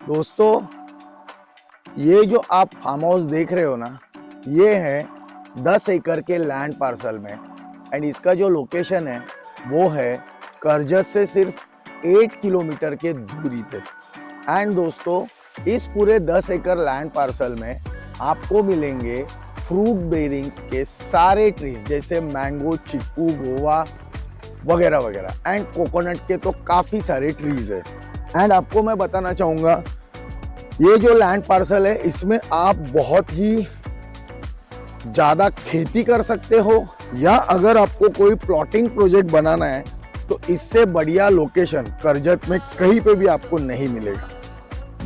दोस्तों, ये जो आप फार्म हाउस देख रहे हो ना, ये है 10 एकड़ के लैंड पार्सल में। एंड इसका जो लोकेशन है वो है करजत से सिर्फ 8 किलोमीटर के दूरी पे। एंड दोस्तों, इस पूरे 10 एकड़ लैंड पार्सल में आपको मिलेंगे फ्रूट बेरिंग्स के सारे ट्रीज, जैसे मैंगो, चीकू, गोवा वगैरह वगैरह। एंड कोकोनट के तो काफ़ी सारे ट्रीज है। एंड आपको मैं बताना चाहूँगा, ये जो लैंड पार्सल है इसमें आप बहुत ही ज़्यादा खेती कर सकते हो, या अगर आपको कोई प्लॉटिंग प्रोजेक्ट बनाना है तो इससे बढ़िया लोकेशन करजत में कहीं पे भी आपको नहीं मिलेगा।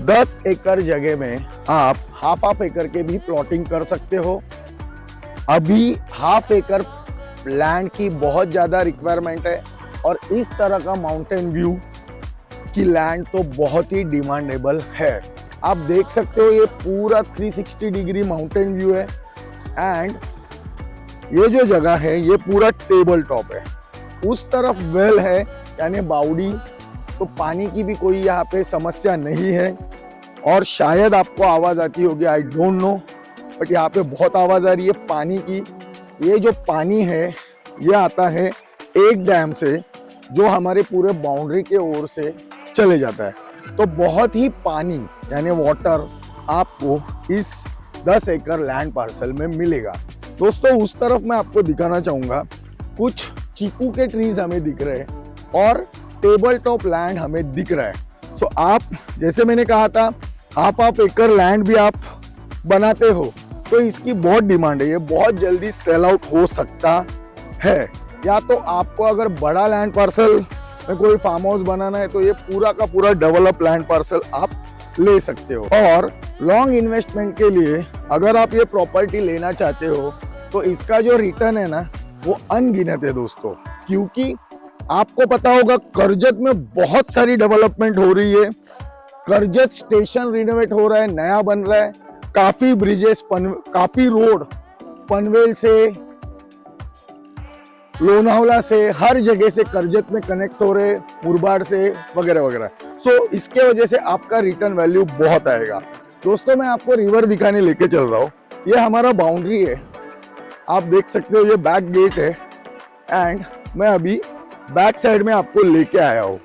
10 एकड़ जगह में आप हाफ एकड़ के भी प्लॉटिंग कर सकते हो। अभी हाफ एकड़ लैंड की बहुत ज़्यादा रिक्वायरमेंट है, और इस तरह का माउंटेन व्यू की लैंड तो बहुत ही डिमांडेबल है। आप देख सकते हो, ये पूरा 360 डिग्री माउंटेन व्यू है। एंड ये जो जगह है ये पूरा टेबल टॉप है। उस तरफ वेल है, यानी बावड़ी, तो पानी की भी कोई यहाँ पे समस्या नहीं है। और शायद आपको आवाज़ आती होगी, आई डोंट नो, बट यहाँ पे बहुत आवाज़ आ रही है पानी की। ये जो पानी है ये आता है एक डैम से, जो हमारे पूरे बाउंड्री के ओर से चले जाता है। तो बहुत ही पानी यानी वाटर आपको इस 10 एकड़ लैंड पार्सल में मिलेगा। दोस्तों, उस तरफ मैं आपको दिखाना चाहूँगा, कुछ चीकू के ट्रीज हमें दिख रहे हैं और टेबल टॉप लैंड हमें दिख रहा है। सो आप, जैसे मैंने कहा था, हाफ एकड़ लैंड भी आप बनाते हो तो इसकी बहुत डिमांड है। ये बहुत जल्दी सेल आउट हो सकता है। या तो आपको अगर बड़ा लैंड पार्सल में कोई फार्म हाउस बनाना है तो ये पूरा का पूरा डेवलप लैंड पार्सल आप ले सकते हो। और लॉन्ग इन्वेस्टमेंट के लिए अगर आप ये प्रॉपर्टी लेना चाहते हो तो इसका जो रिटर्न है ना, वो अनगिनत है दोस्तों। क्योंकि आपको पता होगा, करजत में बहुत सारी डेवलपमेंट हो रही है। करजत स्टेशन रिनोवेट हो रहा है, नया बन रहा है। काफी ब्रिजेस, काफी रोड पनवेल से, लोनावला से, हर जगह से करजत में कनेक्ट हो रहे, मुरबाड से वगैरह वगैरह। सो इसके वजह से आपका रिटर्न वैल्यू बहुत आएगा। दोस्तों, मैं आपको रिवर दिखाने लेके चल रहा हूँ। ये हमारा बाउंड्री है, आप देख सकते हो, ये बैक गेट है। एंड मैं अभी बैक साइड में आपको लेके आया हूँ।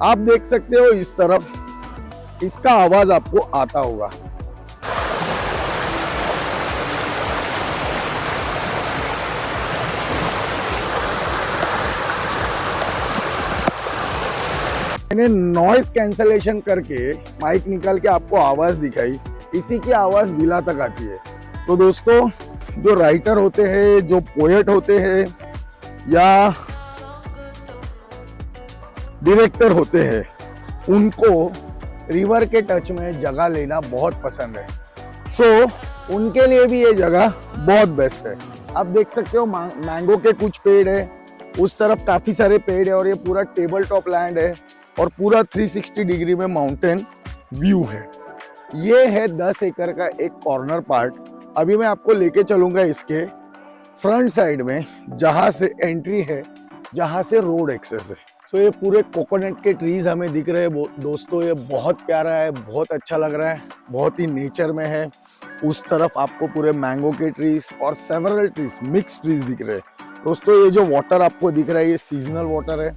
आप देख सकते हो इस तरफ इसका आवाज आपको आता होगा। मैंने नॉइस कैंसलेशन करके माइक निकाल के आपको आवाज दिखाई, इसी की आवाज विला तक आती है। तो दोस्तों, जो राइटर होते हैं, जो पोएट होते हैं, या डायरेक्टर होते हैं, उनको रिवर के टच में जगह लेना बहुत पसंद है। सो उनके लिए भी ये जगह बहुत बेस्ट है। आप देख सकते हो, मैंगो के कुछ पेड़ है, उस तरफ काफी सारे पेड़ है, और ये पूरा टेबल टॉप लैंड है, और पूरा 360 डिग्री में माउंटेन व्यू है। ये है 10 एकड़ का एक कॉर्नर पार्ट। अभी मैं आपको लेके चलूंगा इसके फ्रंट साइड में, जहां से एंट्री है, जहां से रोड एक्सेस है। सो ये पूरे कोकोनट के ट्रीज हमें दिख रहे हैं दोस्तों। ये बहुत प्यारा है, बहुत अच्छा लग रहा है, बहुत ही नेचर में है। उस तरफ आपको पूरे मैंगो के ट्रीज और सेवरल ट्रीज, मिक्स ट्रीज दिख रहे हैं। दोस्तों, ये जो वाटर आपको दिख रहा है ये सीजनल वाटर है।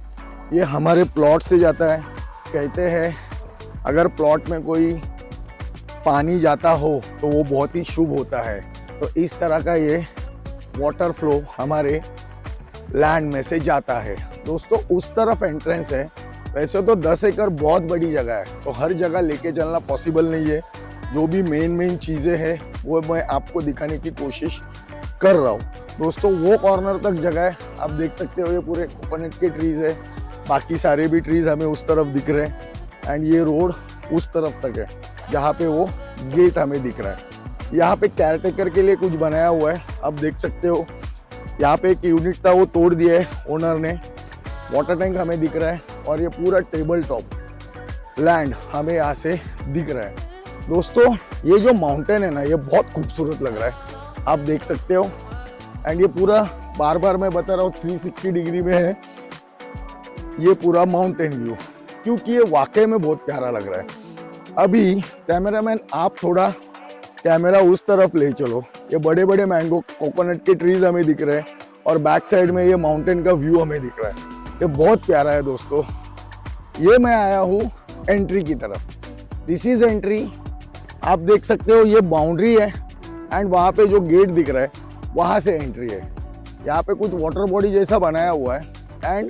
ये हमारे प्लॉट से जाता है। कहते हैं अगर प्लॉट में कोई पानी जाता हो तो वो बहुत ही शुभ होता है। तो इस तरह का ये वाटर फ्लो हमारे लैंड में से जाता है। दोस्तों, उस तरफ एंट्रेंस है। वैसे तो 10 एकड़ बहुत बड़ी जगह है, तो हर जगह लेके चलना पॉसिबल नहीं है। जो भी मेन चीज़ें हैं वो मैं आपको दिखाने की कोशिश कर रहा हूँ। दोस्तों, वो कॉर्नर तक जगह है, आप देख सकते हो, ये पूरे कोकोनट के ट्रीज है। बाकी सारे भी ट्रीज हमें उस तरफ दिख रहे हैं। एंड ये रोड उस तरफ तक है, जहाँ पे वो गेट हमें दिख रहा है। यहाँ पे केयरटेकर के लिए कुछ बनाया हुआ है, आप देख सकते हो। यहाँ पे एक यूनिट था, वो तोड़ दिया है ओनर ने। वाटर टैंक हमें दिख रहा है, और ये पूरा टेबल टॉप लैंड हमें यहाँ से दिख रहा है। दोस्तों, ये जो माउंटेन है ना, ये बहुत खूबसूरत लग रहा है, आप देख सकते हो। एंड ये पूरा, बार बार मैं बता रहा हूँ, 360 डिग्री में है ये पूरा माउंटेन व्यू, क्योंकि ये वाकई में बहुत प्यारा लग रहा है। अभी कैमरामैन आप थोड़ा कैमरा उस तरफ ले चलो, ये बड़े बड़े मैंगो कोकोनट के ट्रीज हमें दिख रहे हैं और बैक साइड में ये माउंटेन का व्यू हमें दिख रहा है। ये बहुत प्यारा है दोस्तों। ये मैं आया हूँ एंट्री की तरफ, दिस इज एंट्री। आप देख सकते हो ये बाउंड्री है एंड वहाँ पे जो गेट दिख रहा है वहाँ से एंट्री है। यहाँ पे कुछ वाटर बॉडी जैसा बनाया हुआ है एंड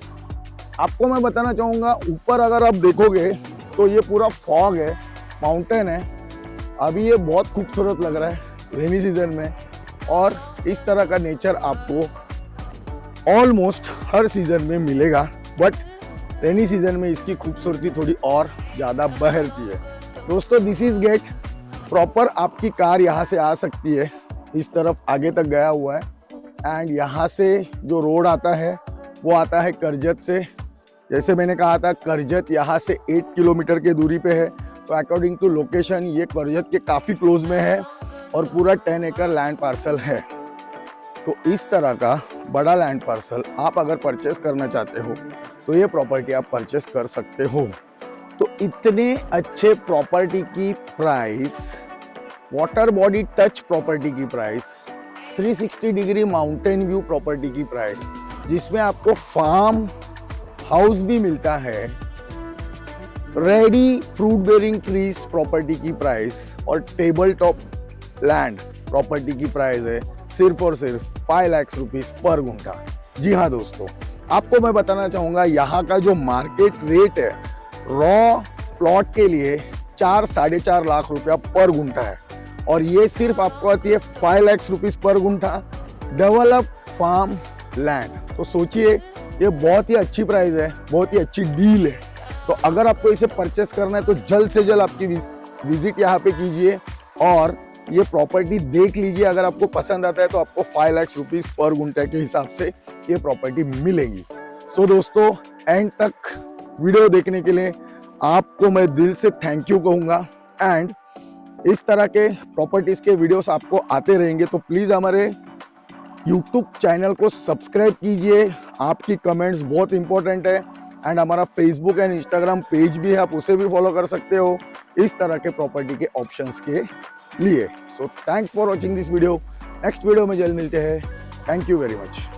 आपको मैं बताना चाहूँगा ऊपर अगर आप देखोगे तो ये पूरा फॉग है, माउंटेन है। अभी ये बहुत खूबसूरत लग रहा है रेनी सीजन में और इस तरह का नेचर आपको ऑलमोस्ट हर सीजन में मिलेगा, बट रेनी सीजन में इसकी खूबसूरती थोड़ी और ज़्यादा बहरती है। दोस्तों दिस इज गेट, प्रॉपर आपकी कार यहाँ से आ सकती है, इस तरफ आगे तक गया हुआ है एंड यहाँ से जो रोड आता है वो आता है करजत से। जैसे मैंने कहा था करजत यहाँ से 8 किलोमीटर की दूरी पे है, तो अकॉर्डिंग टू लोकेशन ये करजत के काफ़ी क्लोज में है और पूरा 10 एकड़ लैंड पार्सल है। तो इस तरह का बड़ा लैंड पार्सल आप अगर परचेस करना चाहते हो तो ये प्रॉपर्टी आप परचेस कर सकते हो। तो इतने अच्छे प्रॉपर्टी की price, water body touch property की price, 360 degree mountain view property की प्राइस, जिसमें आपको फार्म हाउस भी मिलता है, ready fruit bearing trees property की प्राइस और टेबल टॉप लैंड प्रॉपर्टी की प्राइस है सिर्फ और सिर्फ 5 लाख रुपीस पर गुंठा। जी हाँ दोस्तों, आपको मैं बताना चाहूँगा यहाँ का जो मार्केट रेट है रॉ प्लॉट के लिए 4-4.5 लाख रुपया पर गुंठा है और ये सिर्फ आपको आती है 5 लाख रुपीस पर गुंठा डेवलप फार्म लैंड। तो सोचिए ये बहुत ही अच्छी प्राइस है, बहुत ही अच्छी डील है। तो अगर आपको इसे परचेस करना है तो जल्द से जल्द आपकी विजिट यहाँ पे कीजिए और ये प्रॉपर्टी देख लीजिए। अगर आपको पसंद आता है तो आपको 5 लाख रुपीस पर गुंठे के हिसाब से ये प्रॉपर्टी मिलेगी। सो दोस्तों एंड तक वीडियो देखने के लिए आपको मैं दिल से थैंक यू कहूँगा एंड इस तरह के प्रॉपर्टीज के वीडियोस आपको आते रहेंगे तो प्लीज़ हमारे YouTube चैनल को सब्सक्राइब कीजिए। आपकी कमेंट्स बहुत इंपॉर्टेंट है एंड हमारा फेसबुक एंड इंस्टाग्राम पेज भी है, आप उसे भी फॉलो कर सकते हो इस तरह के प्रॉपर्टी के ऑप्शंस के लिए। So thanks for watching this video. Next video में जल्द मिलते हैं। Thank you very much.